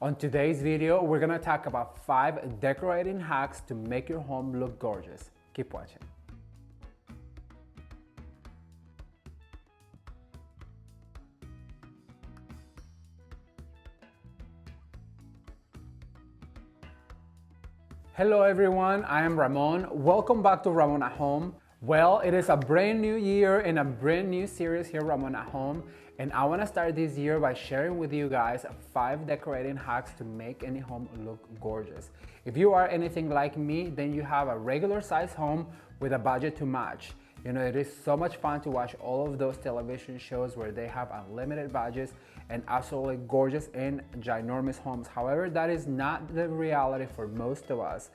On today's video, we're gonna talk about 5 decorating hacks to make your home look gorgeous. Keep watching. Hello everyone, I am Ramon. Welcome back to Ramon at Home. Well, it is a brand new year and a brand new series here, Ramon at Home. And I want to start this year by sharing with you guys 5 decorating hacks to make any home look gorgeous. If you are anything like me, then you have a regular size home with a budget to match. You know, it is so much fun to watch all of those television shows where they have unlimited budgets and absolutely gorgeous and ginormous homes. However, that is not the reality for most of us.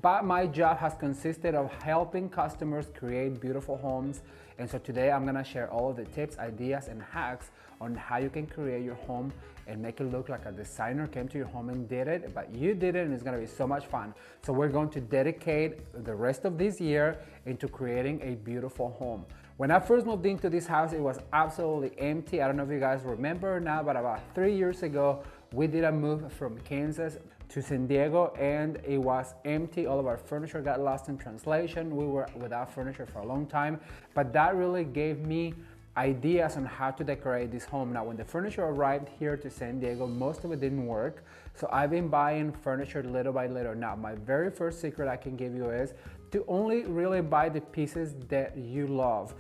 But my job has consisted of helping customers create beautiful homes. And so today I'm gonna share all of the tips, ideas, and hacks on how you can create your home and make it look like a designer came to your home and did it, but you did it and it's gonna be so much fun. So we're going to dedicate the rest of this year into creating a beautiful home. When I first moved into this house, it was absolutely empty. I don't know if you guys remember or not, but about 3 years ago, we did a move from Kansas to San Diego and it was empty. All of our furniture got lost in translation. We were without furniture for a long time, but that really gave me ideas on how to decorate this home. Now, when the furniture arrived here to San Diego, most of it didn't work. So I've been buying furniture little by little. Now, my very first secret I can give you is to only really buy the pieces that you love.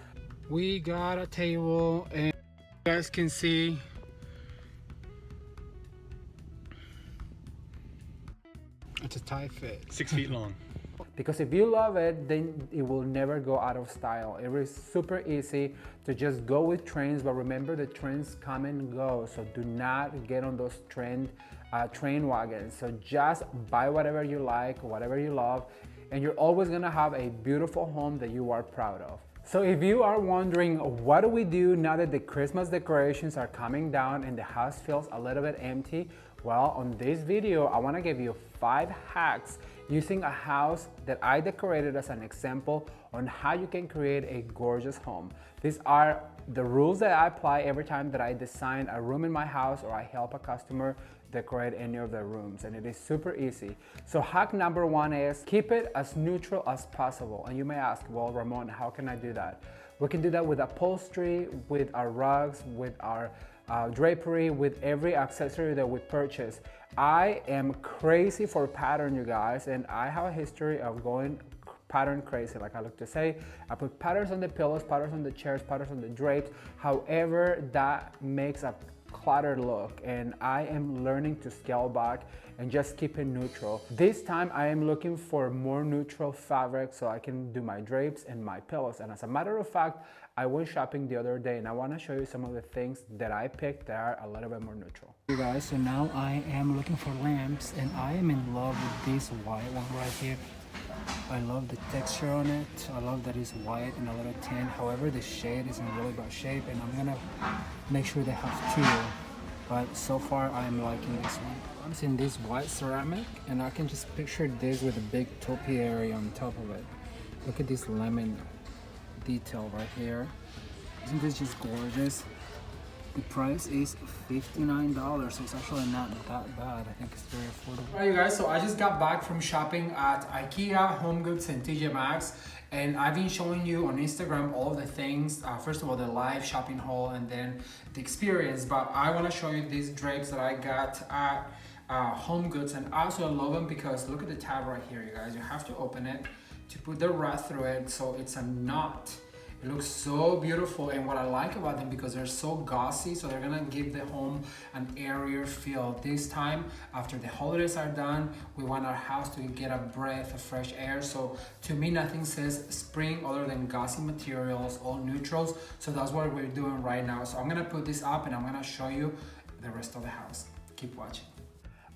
We got a table and you guys can see it's a tight fit. 6 feet long. Because if you love it, then it will never go out of style. It is super easy to just go with trends, but remember the trends come and go. So do not get on those train wagons. So just buy whatever you like, whatever you love, and you're always gonna have a beautiful home that you are proud of. So if you are wondering, what do we do now that the Christmas decorations are coming down and the house feels a little bit empty? Well, on this video, I wanna give you 5 hacks using a house that I decorated as an example on how you can create a gorgeous home. These are the rules that I apply every time that I design a room in my house or I help a customer decorate any of their rooms, and it is super easy. So hack number 1 is keep it as neutral as possible. And you may ask, well, Ramon, how can I do that? We can do that with upholstery, with our rugs, with our drapery, with every accessory that we purchase. I am crazy for pattern, you guys, and I have a history of going pattern crazy, like I like to say. I put patterns on the pillows, patterns on the chairs, patterns on the drapes. However, that makes a cluttered look, and I am learning to scale back and just keep it neutral. This time I am looking for more neutral fabric so I can do my drapes and my pillows. And as a matter of fact, I went shopping the other day and I want to show you some of the things that I picked that are a little bit more neutral. You guys, so now I am looking for lamps and I am in love with this white one right here. I love the texture on it. I love that it's white and a little tan. However, the shade is in really bad shape and I'm gonna make sure they have 2. But so far I'm liking this one. I'm seeing this white ceramic and I can just picture this with a big topiary on top of it. Look at this lemon detail right here. Isn't this just gorgeous? The price is $59, so it's actually not that bad. I think it's very affordable. Alright, you guys, so I just got back from shopping at IKEA, Home Goods, and TJ Maxx, and I've been showing you on Instagram all of the things. First of all, the live shopping haul, and then the experience. But I want to show you these drapes that I got at Home Goods, and also I love them because look at the tab right here, you guys. You have to open it to put the rod through it, so it's a knot. It looks so beautiful, and what I like about them because they're so glossy, so they're gonna give the home an airier feel. This time, after the holidays are done, we want our house to get a breath of fresh air. So to me, nothing says spring other than glossy materials, all neutrals. So that's what we're doing right now. So I'm gonna put this up and I'm gonna show you the rest of the house. Keep watching.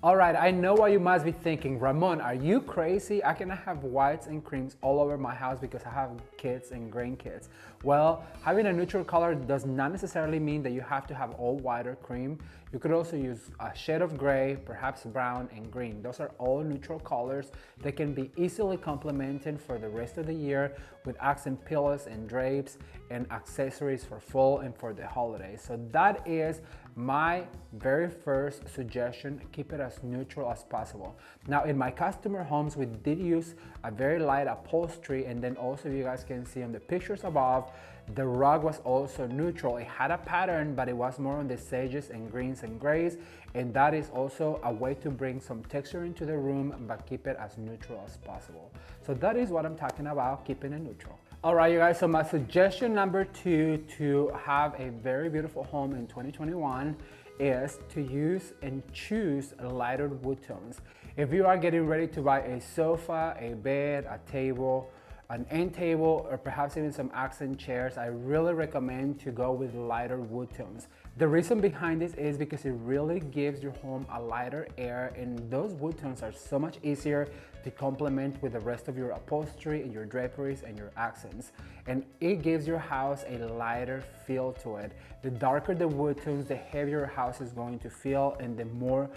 All right, I know what you must be thinking. Ramon, are you crazy? I cannot have whites and creams all over my house because I have kids and grandkids. Well, having a neutral color does not necessarily mean that you have to have all white or cream. You could also use a shade of gray, perhaps brown and green. Those are all neutral colors that can be easily complemented for the rest of the year with accent pillows and drapes and accessories for fall and for the holidays. So that is my very first suggestion, keep it as neutral as possible. Now in my customer homes, we did use a very light upholstery, and then also you guys can see on the pictures above, the rug was also neutral. It had a pattern, but it was more on the sages and greens and grays, and that is also a way to bring some texture into the room, but keep it as neutral as possible. So that is what I'm talking about, keeping it neutral. All right, you guys, so my suggestion number 2 to have a very beautiful home in 2021 is to use and choose lighter wood tones. If you are getting ready to buy a sofa, a bed, a table, an end table, or perhaps even some accent chairs, I really recommend to go with lighter wood tones. The reason behind this is because it really gives your home a lighter air, and those wood tones are so much easier to complement with the rest of your upholstery and your draperies and your accents. And it gives your house a lighter feel to it. The darker the wood tones, the heavier your house is going to feel, and the more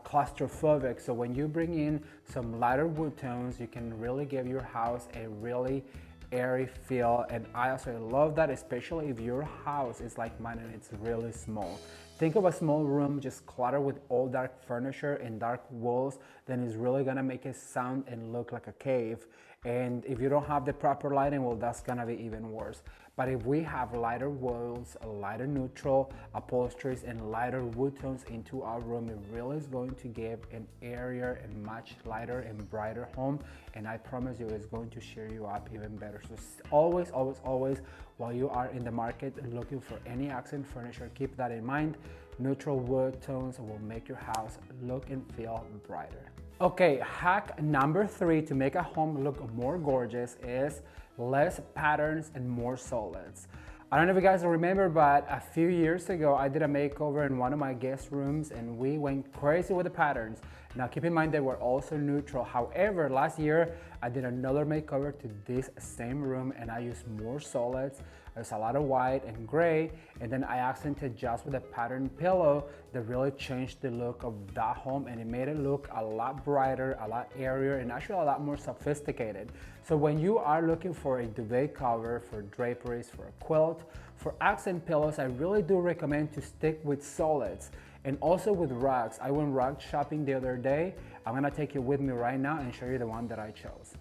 claustrophobic. So when you bring in some lighter wood tones, you can really give your house a really airy feel. And I also love that, especially if your house is like mine and it's really small. Think of a small room just cluttered with all dark furniture and dark walls, then it's really gonna make it sound and look like a cave. And if you don't have the proper lighting, well, that's gonna be even worse. But if we have lighter walls, a lighter neutral upholsteries, and lighter wood tones into our room, it really is going to give an airier and much lighter and brighter home. And I promise you, it's going to cheer you up even better. So always, always, always, while you are in the market looking for any accent furniture, keep that in mind. Neutral wood tones will make your house look and feel brighter. Okay, hack number 3 to make a home look more gorgeous is less patterns and more solids. I don't know if you guys remember, but a few years ago, I did a makeover in one of my guest rooms and we went crazy with the patterns. Now keep in mind they were also neutral. However, last year, I did another makeover to this same room and I used more solids. There's a lot of white and gray, and then I accented just with a pattern pillow that really changed the look of that home, and it made it look a lot brighter, a lot airier, and actually a lot more sophisticated. So when you are looking for a duvet cover, for draperies, for a quilt, for accent pillows, I really do recommend to stick with solids. And also with rugs. I went rug shopping the other day. I'm gonna take you with me right now and show you the one that I chose.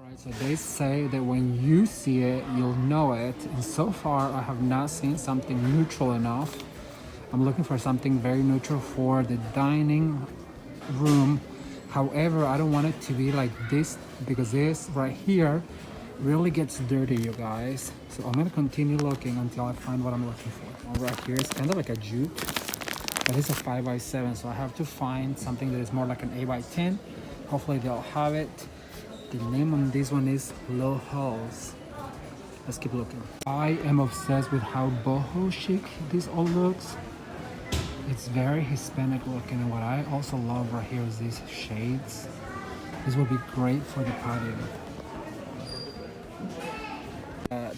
Alright, so they say that when you see it, you'll know it. And so far, I have not seen something neutral enough. I'm looking for something very neutral for the dining room. However, I don't want it to be like this because this right here really gets dirty, you guys. So I'm gonna continue looking until I find what I'm looking for. One right here is kind of like a jute, but it's a 5x7, so I have to find something that is more like an 8x10. Hopefully they'll have it. The name on this one is Low Halls. Let's keep looking. I am obsessed with how boho chic this all looks. It's very Hispanic looking, and what I also love right here is these shades. This will be great for the patio.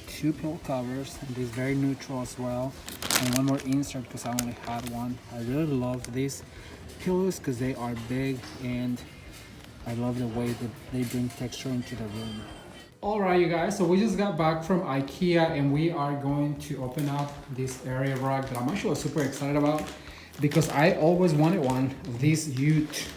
2 pillow covers, and this very neutral as well, and one more insert because I only had one. I really love these pillows because they are big, and I love the way that they bring texture into the room. Alright you guys, so we just got back from IKEA and we are going to open up this area rug that I'm actually super excited about because I always wanted one of this jute,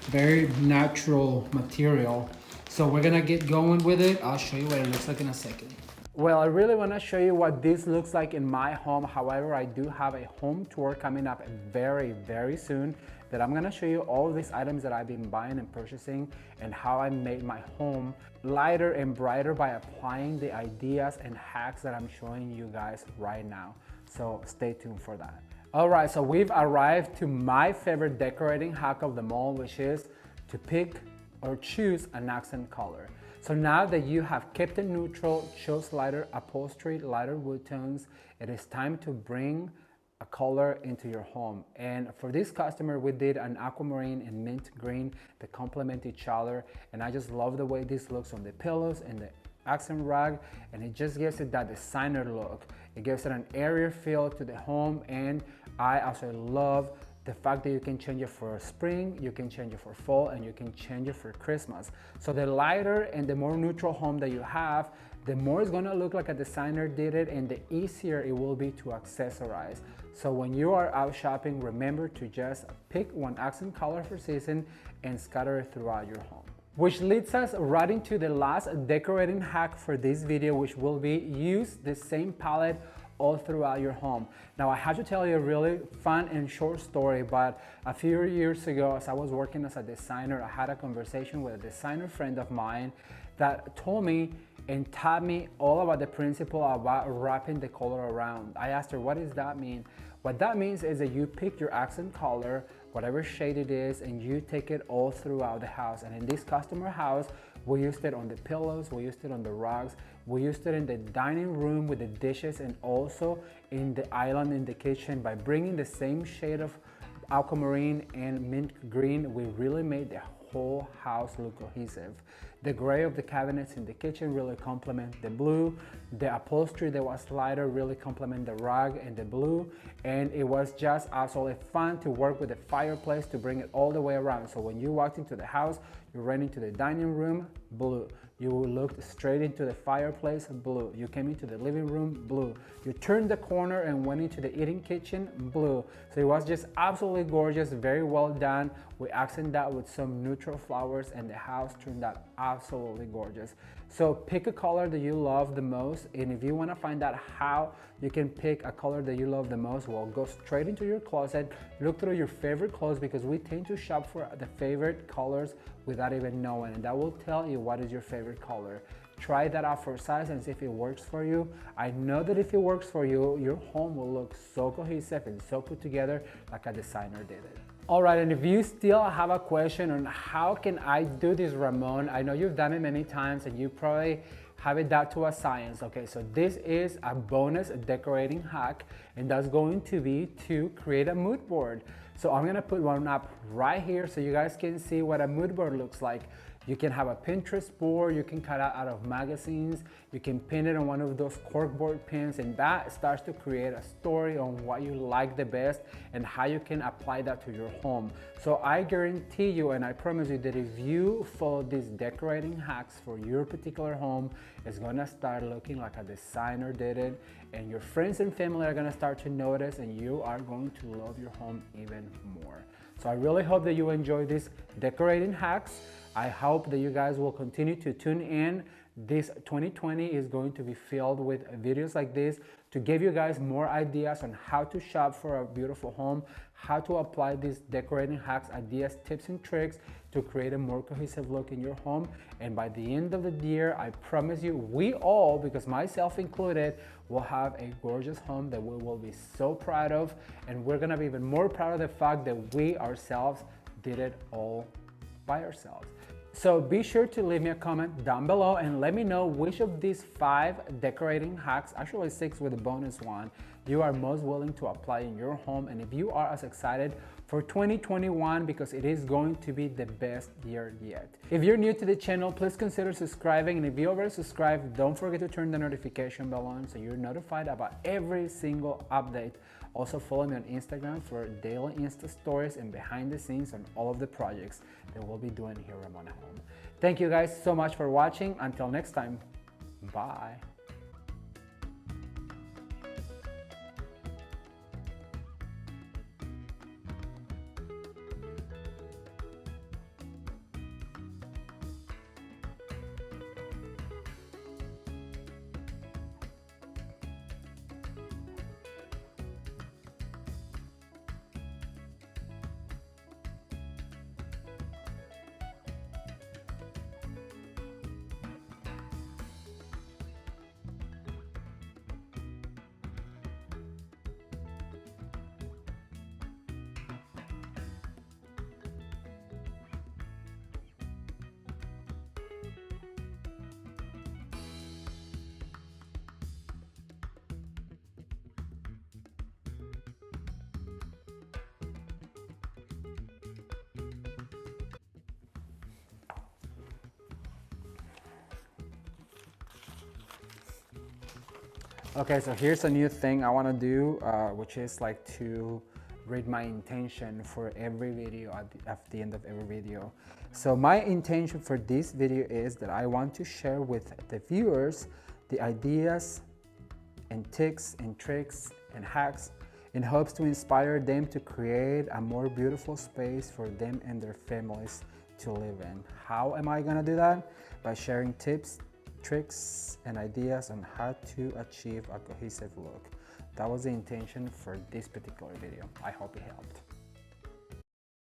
very natural material. So we're gonna get going with it. I'll show you what it looks like in a second. Well, I really want to show you what this looks like in my home. However, I do have a home tour coming up very, very soon that I'm going to show you all these items that I've been buying and purchasing and how I made my home lighter and brighter by applying the ideas and hacks that I'm showing you guys right now. So stay tuned for that. All right, so we've arrived to my favorite decorating hack of them all, which is to pick or choose an accent color. So now that you have kept it neutral, chose lighter upholstery, lighter wood tones, it is time to bring a color into your home. And for this customer, we did an aquamarine and mint green that complement each other. And I just love the way this looks on the pillows and the accent rug, and it just gives it that designer look. It gives it an airier feel to the home, and I also love the fact that you can change it for spring, you can change it for fall, and you can change it for Christmas. So the lighter and the more neutral home that you have, the more it's gonna look like a designer did it, and the easier it will be to accessorize. So when you are out shopping, remember to just pick one accent color for season and scatter it throughout your home. Which leads us right into the last decorating hack for this video, which will be use the same palette all throughout your home. Now I have to tell you a really fun and short story, but a few years ago, as I was working as a designer, I had a conversation with a designer friend of mine that told me and taught me all about the principle about wrapping the color around. I asked her, what does that mean? What that means is that you pick your accent color, whatever shade it is, and you take it all throughout the house. And in this customer house, we used it on the pillows, we used it on the rugs, we used it in the dining room with the dishes, and also in the island in the kitchen. By bringing the same shade of aquamarine and mint green, we really made the whole house look cohesive. The gray of the cabinets in the kitchen really complement the blue. The upholstery that was lighter really complement the rug and the blue. And it was just absolutely fun to work with the fireplace to bring it all the way around. So when you walked into the house, you ran into the dining room, blue. You looked straight into the fireplace, blue. You came into the living room, blue. You turned the corner and went into the eating kitchen, blue. So it was just absolutely gorgeous, very well done. We accented that with some neutral flowers and the house turned out absolutely gorgeous. So pick a color that you love the most, and if you want to find out how you can pick a color that you love the most, well, go straight into your closet, look through your favorite clothes, because we tend to shop for the favorite colors without even knowing, and that will tell you what is your favorite color. Try that out for size and see if it works for you. I know that if it works for you, your home will look so cohesive and so put together like a designer did it. All right, and if you still have a question on how can I do this, Ramon, I know you've done it many times and you probably have it down to a science. Okay, so this is a bonus decorating hack, and that's going to be to create a mood board. So I'm gonna put one up right here so you guys can see what a mood board looks like. You can have a Pinterest board, you can cut out of magazines, you can pin it on one of those corkboard pins, and that starts to create a story on what you like the best and how you can apply that to your home. So I guarantee you, and I promise you, that if you follow these decorating hacks for your particular home, it's gonna start looking like a designer did it, and your friends and family are gonna start to notice, and you are going to love your home even more. So I really hope that you enjoy these decorating hacks. I hope that you guys will continue to tune in. This 2020 is going to be filled with videos like this to give you guys more ideas on how to shop for a beautiful home, how to apply these decorating hacks, ideas, tips, and tricks to create a more cohesive look in your home. And by the end of the year, I promise you, we all, because myself included, will have a gorgeous home that we will be so proud of. And we're gonna be even more proud of the fact that we ourselves did it all by ourselves. So be sure to leave me a comment down below and let me know which of these 5 decorating hacks, actually 6 with a bonus one, you are most willing to apply in your home, and if you are as excited for 2021, because it is going to be the best year yet. If you're new to the channel, please consider subscribing, and if you already subscribed, don't forget to turn the notification bell on so you're notified about every single update. Also follow me on Instagram for daily Insta stories and behind the scenes on all of the projects that we'll be doing here at Ramon Home. Thank you guys so much for watching. Until next time, bye. Okay, so here's a new thing I want to do, which is like to read my intention for every video at the end of every video. So my intention for this video is that I want to share with the viewers the ideas and tips and tricks and hacks in hopes to inspire them to create a more beautiful space for them and their families to live in. How am I gonna do that? By sharing tips, tricks, and ideas on how to achieve a cohesive look. That was the intention for this particular video. I hope it helped.